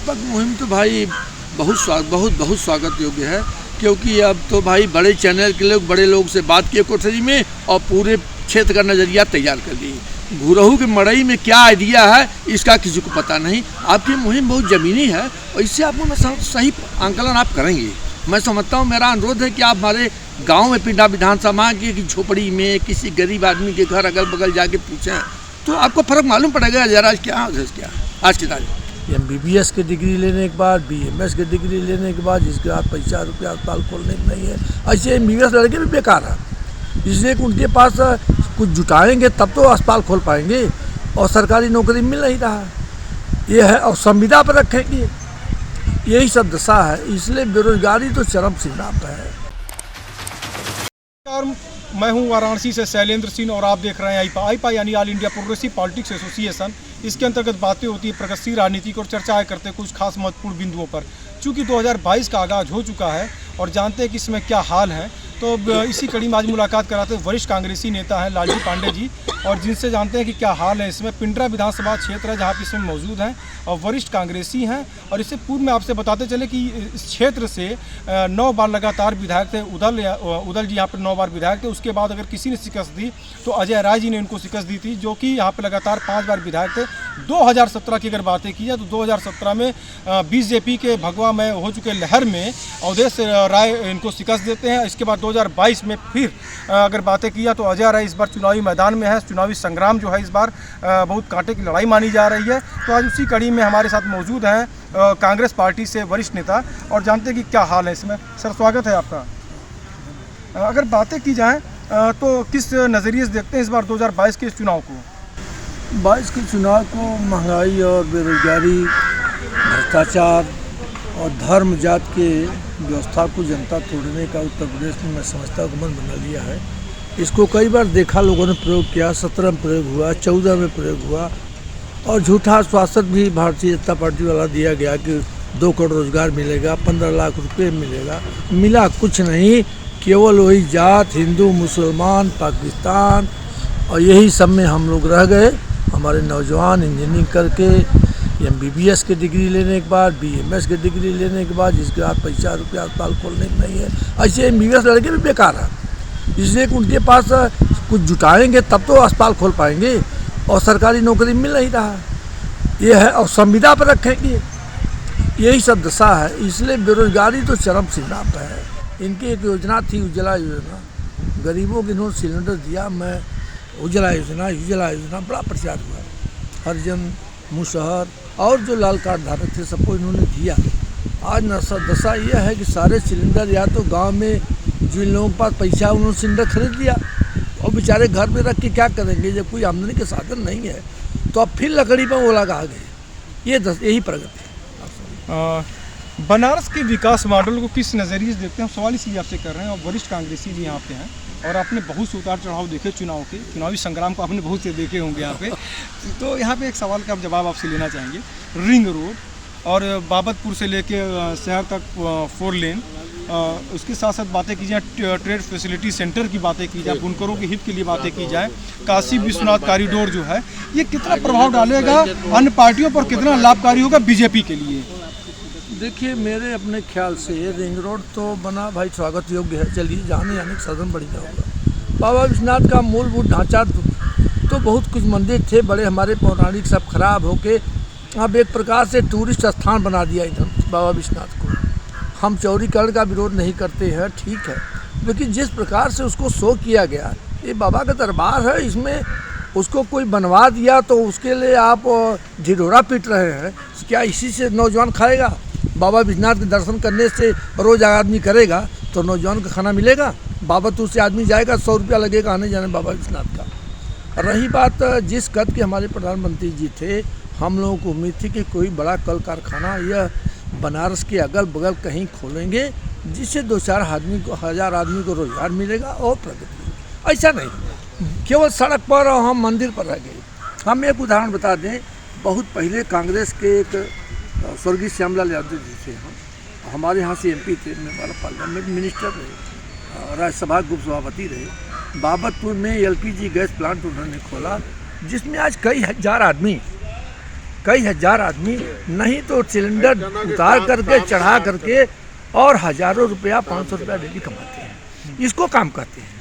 व्यापक मुहिम तो भाई बहुत स्वागत योग्य है, क्योंकि अब तो भाई बड़े चैनल के लोग बड़े लोग से बात किए कोठरी में और पूरे क्षेत्र का नज़रिया तैयार कर लिए। घुरहू की मड़ई में क्या आइडिया है इसका किसी को पता नहीं। आपकी मुहिम बहुत ज़मीनी है और इससे आपको मैं सही आंकलन आप करेंगे। मैं समझता हूँ, मेरा अनुरोध है कि आप हमारे गांव में पिंडा विधानसभा की झोपड़ी में किसी गरीब आदमी के घर अगल बगल जाके पूछें तो आपको फ़र्क मालूम पड़ेगा जरा क्या आज की तारीख। MBBS की डिग्री लेने के बाद BMS की डिग्री लेने के बाद जिसके बाद पैसा रुपया अस्पताल खोलने की नहीं है, ऐसे MBBS लड़के भी बेकार है। इसलिए कि उनके पास कुछ जुटाएंगे तब तो अस्पताल खोल पाएंगे और सरकारी नौकरी मिल नहीं रहा ये है, और संविदा पर रखेंगे, यही सब दशा है। इसलिए बेरोजगारी तो चरम सीमा पर है। मैं हूं वाराणसी से शैलेंद्र सिंह और आप देख रहे हैं आईपा यानी all India progressive politics association. इसके अंतर्गत बातें होती है प्रगतिशील राजनीति और चर्चाएं करते हैं कुछ खास महत्वपूर्ण बिंदुओं पर। चूँकि 2022 का आगाज़ हो चुका है और जानते हैं कि इसमें क्या हाल है, तो इसी कड़ी में आज मुलाकात कराते हैं वरिष्ठ कांग्रेसी नेता हैं लालजी पांडे जी, और जिनसे जानते हैं कि क्या हाल है इसमें। पिंडरा विधानसभा क्षेत्र है जहाँ पे इसमें मौजूद हैं और वरिष्ठ कांग्रेसी हैं। और इससे पूर्व में आपसे बताते चले कि इस क्षेत्र से 9 बार लगातार विधायक थे। उदल जी यहाँ पर 9 बार विधायक थे। उसके बाद अगर किसी ने शिकस्त दी तो अजय राय जी ने उनको शिकस्त दी थी, जो कि यहाँ पर लगातार 5 बार विधायक थे। 2017 की अगर बातें की जाए तो 2017 में BJP के भगवा में हो चुके लहर में अवधेश राय इनको शिकस्त देते हैं। इसके बाद 2022 में फिर अगर बातें की जाए तो अजय राय इस बार चुनावी मैदान में है। चुनावी संग्राम जो है इस बार बहुत कांटे की लड़ाई मानी जा रही है। तो आज उसी कड़ी में हमारे साथ मौजूद हैं कांग्रेस पार्टी से वरिष्ठ नेता और जानते हैं कि क्या हाल है इसमें। सर स्वागत है आपका। अगर बातें की जाएँ तो किस नज़रिए से देखते हैं इस बार 2022 के चुनाव को? 22 के चुनाव को महंगाई और बेरोजगारी, भ्रष्टाचार और धर्म जात के व्यवस्था को जनता तोड़ने का उत्तर प्रदेश में मैं समझता हूँ मन बना लिया है। इसको कई बार देखा, लोगों ने प्रयोग किया। 17 में प्रयोग हुआ, 14 में प्रयोग हुआ और झूठा आश्वासन भी भारतीय जनता पार्टी वाला दिया गया कि 2 करोड़ रोजगार मिलेगा, 15 लाख रुपये मिलेगा। मिला कुछ नहीं, केवल वही जात, हिंदू मुसलमान पाकिस्तान और यही सब में हम लोग रह गए। हमारे नौजवान इंजीनियरिंग करके MBBS की डिग्री लेने के बाद BMS की डिग्री लेने के बाद जिसके बाद पैसा रुपया अस्पताल खोलने की नहीं है, ऐसे MBBS लड़के भी बेकार है। इसलिए कि उनके पास कुछ जुटाएंगे तब तो अस्पताल खोल पाएंगे और सरकारी नौकरी मिल नहीं रहा ये है, और संविदा पर रखेंगे, यही सब दशा है। इसलिए बेरोजगारी तो चरम सीमा पर है। इनकी एक योजना थी उज्ज्वला योजना, गरीबों के इन्होंने सिलेंडर दिया। मैं उज्ज्वला योजना बड़ा प्रचार हुआ, हरिजन मुसहर और जो लाल कार्ड धारक थे सबको इन्होंने दिया। आज दशा यह है कि सारे सिलेंडर या तो गांव में जिन लोगों के पास पैसा उन्होंने सिलेंडर खरीद लिया और बेचारे घर में रख के क्या करेंगे जब कोई आमदनी के साधन नहीं है, तो अब फिर लकड़ी पर वो लगा गए। यही प्रगति है। बनारस के विकास मॉडल को किस नज़रिए से देखते हैं? हम सवाल इसलिए आपसे कर रहे हैं और वरिष्ठ कांग्रेसी भी यहाँ पे हैं और आपने बहुत से उतार चढ़ाव देखे चुनावी संग्राम को आपने बहुत से देखे होंगे यहाँ पे। तो यहाँ पे एक सवाल का जवाब आपसे लेना चाहेंगे। रिंग रोड और बाबतपुर से लेके शहर तक 4 लेन, उसके साथ साथ बातें की जाए ट्रेड फैसिलिटी सेंटर की बातें की जाए, बुनकरों के हित के लिए बातें की जाए, काशी विश्वनाथ कॉरिडोर जो है ये कितना प्रभाव डालेगा अन्य पार्टियों पर, कितना लाभकारी होगा BJP के लिए? देखिए, मेरे अपने ख्याल से रिंग रोड तो बना भाई स्वागत योग्य है। चलिए, जाने आने का साधन बढ़िया होगा। बाबा विश्वनाथ का मूलभूत ढांचा तो बहुत कुछ मंदिर थे बड़े हमारे पौराणिक, सब खराब होके अब एक प्रकार से टूरिस्ट स्थान बना दिया इधर बाबा विश्वनाथ को। हम चौड़ीकरण का विरोध नहीं करते हैं, ठीक है, लेकिन जिस प्रकार से उसको शो किया गया, ये बाबा का दरबार है, इसमें उसको कोई बनवा दिया तो उसके लिए आप ढिढोरा पीट रहे हैं। क्या इसी से नौजवान खाएगा? बाबा विश्वनाथ के दर्शन करने से रोज़ आदमी करेगा तो नौजवान का खाना मिलेगा? बाबतपुर से आदमी जाएगा, 100 रुपया लगेगा आने जाने बाबा विश्वनाथ का। रही बात जिस कद के हमारे प्रधानमंत्री जी थे, हम लोगों को उम्मीद थी कि कोई बड़ा कल कारखाना यह बनारस के अगल बगल कहीं खोलेंगे जिससे 2-4 हज़ार आदमी को रोजगार मिलेगा और प्रगति। ऐसा नहीं, केवल सड़क पर और हम मंदिर पर रह गए। हम एक उदाहरण बता दें, बहुत पहले कांग्रेस के एक स्वर्गीय श्यामलाल यादव जी थे, हमारे यहाँ से MP थे, हमारा पार्लियामेंट मिनिस्टर रहे, राज्यसभा के उपसभापति रहे। बाबतपुर में LPG गैस प्लांट उन्होंने खोला जिसमें आज कई हज़ार आदमी कई हजार आदमी नहीं तो सिलेंडर उतार करके चढ़ा करके और हजारों रुपया 500 रुपया डेली कमाते हैं, इसको काम करते हैं।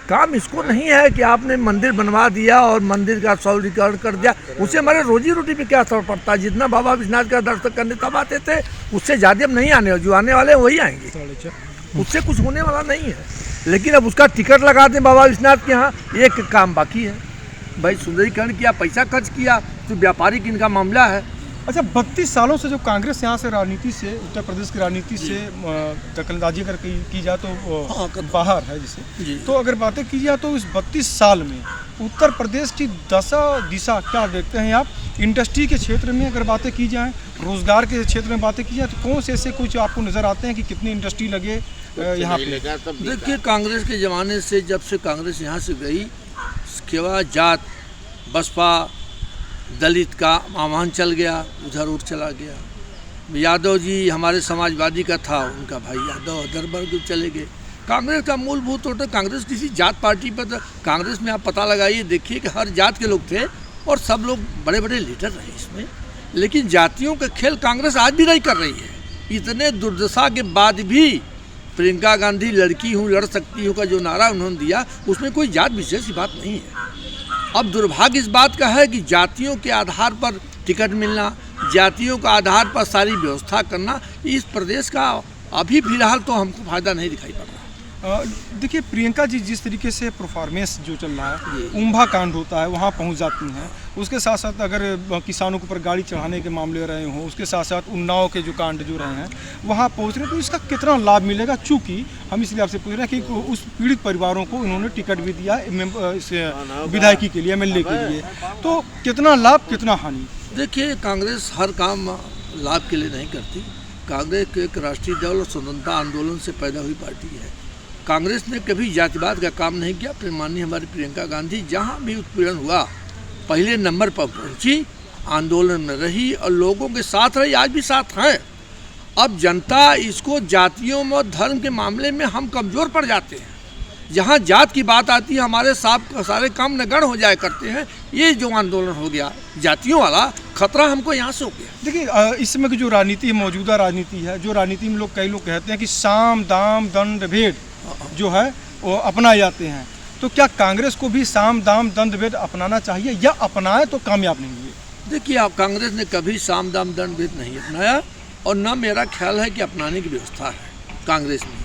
काम इसको नहीं है कि आपने मंदिर बनवा दिया और मंदिर का सौंदर्यीकरण कर दिया, उससे हमारे रोजी रोटी पे क्या असर पड़ता है। जितना बाबा विश्वनाथ का दर्शन करने तब आते थे, उससे ज़्यादा अब नहीं आने, जो आने वाले हैं वही आएंगे, उससे कुछ होने वाला नहीं है। लेकिन अब उसका टिकट लगा दें बाबा विश्वनाथ के यहाँ, एक काम बाकी है भाई, सुंदरीकरण किया, पैसा खर्च किया, तो व्यापारिक इनका मामला है। अच्छा, 32 सालों से जो कांग्रेस यहाँ से राजनीति से, उत्तर प्रदेश की राजनीति से दखलंदाजी अगर की जाए तो बाहर है जिसे, तो अगर बातें की जाए तो इस 32 साल में उत्तर प्रदेश की दशा दिशा क्या देखते हैं आप? इंडस्ट्री के क्षेत्र में अगर बातें की जाएँ, रोजगार के क्षेत्र में बातें की जाए, तो कौन से ऐसे कुछ आपको नज़र आते हैं कि कितनी इंडस्ट्री लगे यहाँ पे? देखिए, कांग्रेस के ज़माने से, जब से कांग्रेस यहाँ से गई, उसके बाद जात, बसपा, दलित का आह्वान चल गया, उधर उठ चला गया। यादव जी हमारे समाजवादी का था, उनका भाई यादव अदरबर्ग चले गए। कांग्रेस का मूलभूत होता, कांग्रेस किसी जात पार्टी पर, कांग्रेस में आप पता लगाइए, देखिए कि हर जात के लोग थे और सब लोग बड़े बड़े लीडर रहे इसमें। लेकिन जातियों का खेल कांग्रेस आज भी नहीं कर रही है। इतने दुर्दशा के बाद भी प्रियंका गांधी लड़की हूँ लड़ सकती हूँ का जो नारा उन्होंने दिया, उसमें कोई जात विशेष की बात नहीं है। अब दुर्भाग्य इस बात का है कि जातियों के आधार पर टिकट मिलना, जातियों का आधार पर सारी व्यवस्था करना, इस प्रदेश का अभी फिलहाल तो हमको फ़ायदा नहीं दिखाई पड़ रहा। देखिए, प्रियंका जी जिस तरीके से परफॉर्मेंस जो चल रहा है, उम्भा कांड होता है, वहाँ पहुँच जाती हैं। उसके साथ साथ अगर किसानों के ऊपर गाड़ी चढ़ाने के मामले रहे हों, उसके साथ साथ उन्नाव के जो कांड जो रहे हैं वहाँ पहुँच रहे हैं, तो इसका कितना लाभ मिलेगा? चूँकि हम इसलिए आपसे पूछ रहे हैं कि उस पीड़ित परिवारों को इन्होंने टिकट भी दिया विधायकी के लिए, MLA के लिए, तो कितना लाभ कितना हानि? देखिए, कांग्रेस हर काम लाभ के लिए नहीं करती। कांग्रेस एक राष्ट्रीय दल और स्वतंत्रता आंदोलन से पैदा हुई पार्टी है। कांग्रेस ने कभी जातिवाद का काम नहीं किया। माननीय हमारी प्रियंका गांधी जहाँ भी उत्पीड़न हुआ, पहले नंबर पर पहुंची, आंदोलन में रही और लोगों के साथ रही, आज भी साथ हैं। अब जनता इसको जातियों में, धर्म के मामले में हम कमज़ोर पड़ जाते हैं। जहाँ जात की बात आती है, हमारे सारे काम नगण्य हो जाया करते हैं। ये जो आंदोलन हो गया जातियों वाला, खतरा हमको यहाँ से हो गया। देखिए, इस समय की जो राजनीति, मौजूदा राजनीति है, जो राजनीति में कई लोग कहते हैं कि साम दाम दंड भेद जो है वो अपनाए जाते हैं, तो क्या कांग्रेस को भी साम दाम दंड भेद अपनाना चाहिए, या अपनाए तो कामयाब नहीं हुए? देखिए, आप कांग्रेस ने कभी साम दाम दंड भेद नहीं अपनाया, और न मेरा ख्याल है कि अपनाने की व्यवस्था है कांग्रेस में।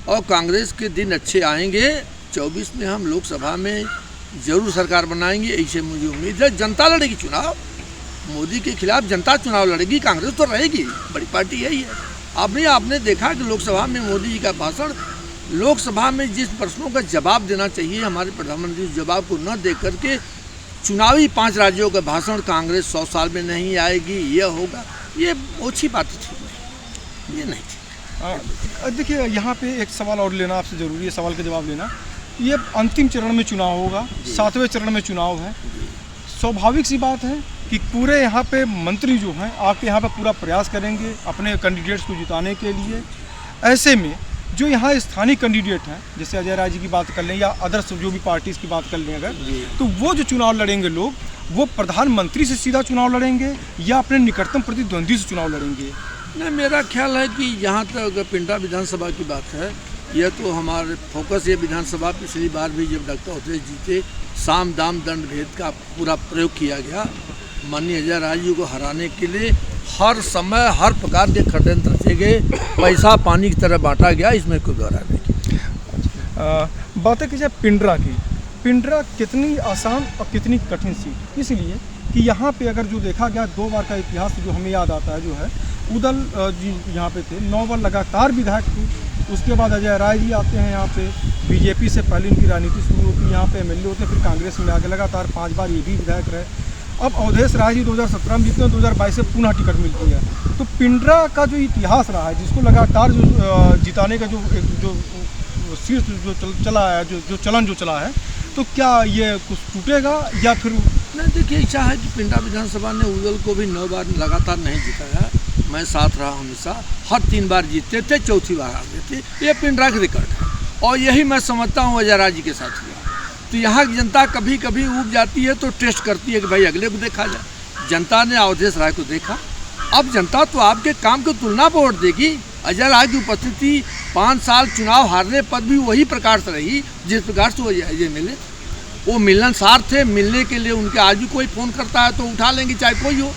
और कांग्रेस के दिन अच्छे आएंगे। 24 में हम लोकसभा में जरूर सरकार बनाएंगे, ऐसे मुझे उम्मीद है। जनता लड़ेगी चुनाव, मोदी के खिलाफ जनता चुनाव लड़ेगी, कांग्रेस तो रहेगी, बड़ी पार्टी यही है। आपने देखा कि लोकसभा में मोदी जी का भाषण, लोकसभा में जिस प्रश्नों का जवाब देना चाहिए हमारे प्रधानमंत्री, उस जवाब को न दे करके चुनावी 5 राज्यों का भाषण, कांग्रेस 100 साल में नहीं आएगी, ये होगा, ये ओछी बात थी, ये नहीं थी। देखिए, यहाँ पे एक सवाल और लेना आपसे ज़रूरी है, सवाल का जवाब लेना। ये अंतिम चरण में चुनाव होगा, 7वें चरण में चुनाव है। स्वाभाविक सी बात है कि पूरे यहाँ पे मंत्री जो हैं आके यहाँ पे पूरा प्रयास करेंगे अपने कैंडिडेट्स को जिताने के लिए। ऐसे में जो यहाँ स्थानीय कैंडिडेट हैं, जैसे अजय राय जी की बात कर लें या अदर्स जो भी पार्टीज़ की बात कर लें अगर, तो वो जो चुनाव लड़ेंगे लोग, वो प्रधानमंत्री से सीधा चुनाव लड़ेंगे या अपने निकटतम प्रतिद्वंदी से चुनाव लड़ेंगे? नहीं, मेरा ख्याल है कि यहाँ तक पिंडरा विधानसभा की बात है, यह तो हमारे फोकस, ये विधानसभा पिछली बार भी जब डॉक्टर अवधेश जीते, साम दाम दंड भेद का पूरा प्रयोग किया गया। माननीय अजय राय जी को हराने के लिए हर समय हर प्रकार के षड्यंत्र रचे गए, पैसा पानी की तरह बांटा गया, इसमें कोई गौर नहीं। बातें की जाए पिंडरा की, पिंडरा कितनी आसान और कितनी कठिन सीट, इसलिए कि यहाँ पे अगर जो देखा गया 2 बार का इतिहास जो हमें याद आता है, जो है उदल जी यहाँ पे थे, 9 बार लगातार विधायक थे। उसके बाद अजय राय जी आते हैं यहाँ पे, बीजेपी से पहले इनकी राजनीति शुरू होती है, यहाँ पे MLA होते हैं, फिर कांग्रेस में आगे लगातार 5 बार ये भी विधायक रहे। अब अवधेश राय जी 2017 में जीतते हैं, 2022 से पुनः टिकट मिलती है। तो पिंडरा का जो इतिहास रहा है, जिसको लगातार जो जिताने का जो शीर्ष जो चला है, जो चलन जो चला है, तो क्या ये कुछ टूटेगा या फिर नहीं? देखिए, ऐसा है कि पिंडरा विधानसभा ने उदल को भी 9 बार लगातार नहीं जिताया। मैं साथ रहा हमेशा, हर 3 बार जीतते थे, चौथी बार हारते थे। ये पिंडरा का रिकॉर्ड है, और यही मैं समझता हूँ अजय राय जी के साथ हुआ। तो यहाँ की जनता कभी कभी ऊब जाती है तो टेस्ट करती है कि भाई अगले को देखा जाए। जनता ने अवधेश राय को देखा। अब जनता तो आपके काम की तुलना पर वोट देगी। अजय राय की उपस्थिति 5 साल चुनाव हारने पर भी वही प्रकार से रही जिस प्रकार से वो अजय मिले। वो मिलनसार थे, मिलने के लिए उनके आज भी कोई फ़ोन करता है तो उठा लेंगे, चाहे कोई हो।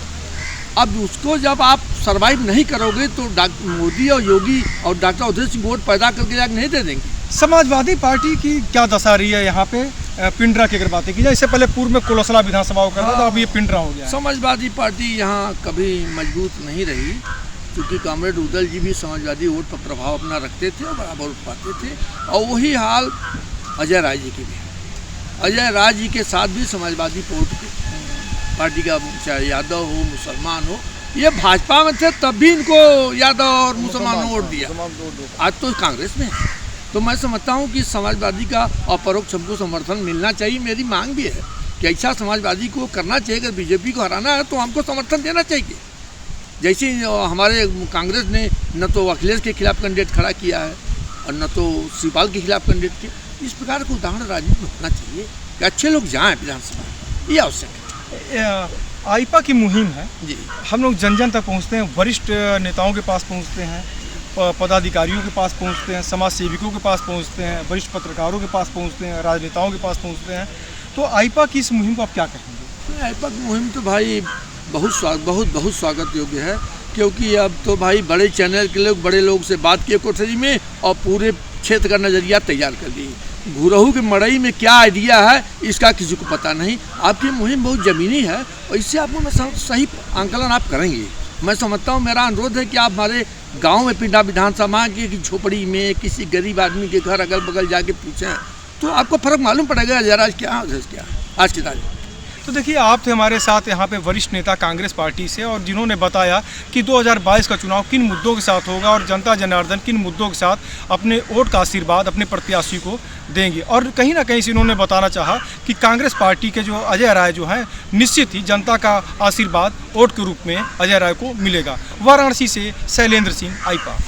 अब उसको जब आप सर्वाइव नहीं करोगे तो मोदी और योगी और डॉक्टर अवधेश सिंह वोट पैदा करके जाकर नहीं दे देंगे। समाजवादी पार्टी की क्या दशा रही है यहाँ पे पिंडरा की अगर बातें की जाए? इससे पहले पूर्व में कोलसला विधानसभा को करता था, अब ये पिंडरा हो गया है। समाजवादी पार्टी यहाँ कभी मजबूत नहीं रही, क्योंकि कॉमरेड उदल जी भी समाजवादी वोट पर प्रभाव अपना रखते थे और बराबर वोट पाते थे। और वही हाल अजय राय जी की भी है। अजय राय जी के साथ भी समाजवादी पार्टी का, चाहे यादव हो मुसलमान हो, ये भाजपा में थे तब भी इनको यादव और मुसलमान ने वोट दिया। आज तो कांग्रेस में है। तो मैं समझता हूँ कि समाजवादी का अपरोक्ष हमको समर्थन मिलना चाहिए। मेरी मांग भी है कि ऐसा समाजवादी को करना चाहिए। अगर बीजेपी को हराना है तो हमको समर्थन देना चाहिए। जैसे हमारे कांग्रेस ने न तो अखिलेश के खिलाफ कैंडिडेट खड़ा किया है और न तो शिवपाल के खिलाफ कैंडिडेट किया। इस प्रकार का उदाहरण राजनीति में होना चाहिए कि अच्छे लोग जाएँ विधानसभा, ये आवश्यक है। आईपा की मुहिम है जी। हम लोग जन जन तक पहुँचते हैं, वरिष्ठ नेताओं के पास पहुँचते हैं, पदाधिकारियों के पास पहुँचते हैं, समाज सेविकों के पास पहुँचते हैं, वरिष्ठ पत्रकारों के पास पहुँचते हैं, राजनेताओं के पास पहुँचते हैं। तो आईपा की इस मुहिम को आप क्या कहेंगे? आईपा की मुहिम तो भाई बहुत स्वागत योग्य है, क्योंकि अब तो भाई बड़े चैनल के लोग बड़े लोग से बात किए कोठरी में और पूरे क्षेत्र का नज़रिया तैयार कर ली। घुरहू के मड़ई में क्या आइडिया है इसका किसी को पता नहीं। आपकी मुहिम बहुत ज़मीनी है और इससे आपको मैं सही आंकलन आप करेंगे। मैं समझता हूँ, मेरा अनुरोध है कि आप हमारे गांव में पिंडा विधानसभा की झोपड़ी में किसी गरीब आदमी के घर अगल बगल जाके पूछें तो आपको फ़र्क मालूम पड़ेगा जरा क्या आज की तारीख। तो देखिए, आप थे हमारे साथ यहाँ पे वरिष्ठ नेता कांग्रेस पार्टी से, और जिन्होंने बताया कि 2022 का चुनाव किन मुद्दों के साथ होगा और जनता जनार्दन किन मुद्दों के साथ अपने वोट का आशीर्वाद अपने प्रत्याशी को देंगे। और कहीं ना कहीं से इन्होंने बताना चाहा कि कांग्रेस पार्टी के जो अजय राय जो हैं, निश्चित ही जनता का आशीर्वाद वोट के रूप में अजय राय को मिलेगा। वाराणसी से शैलेंद्र सिंह, आईपा।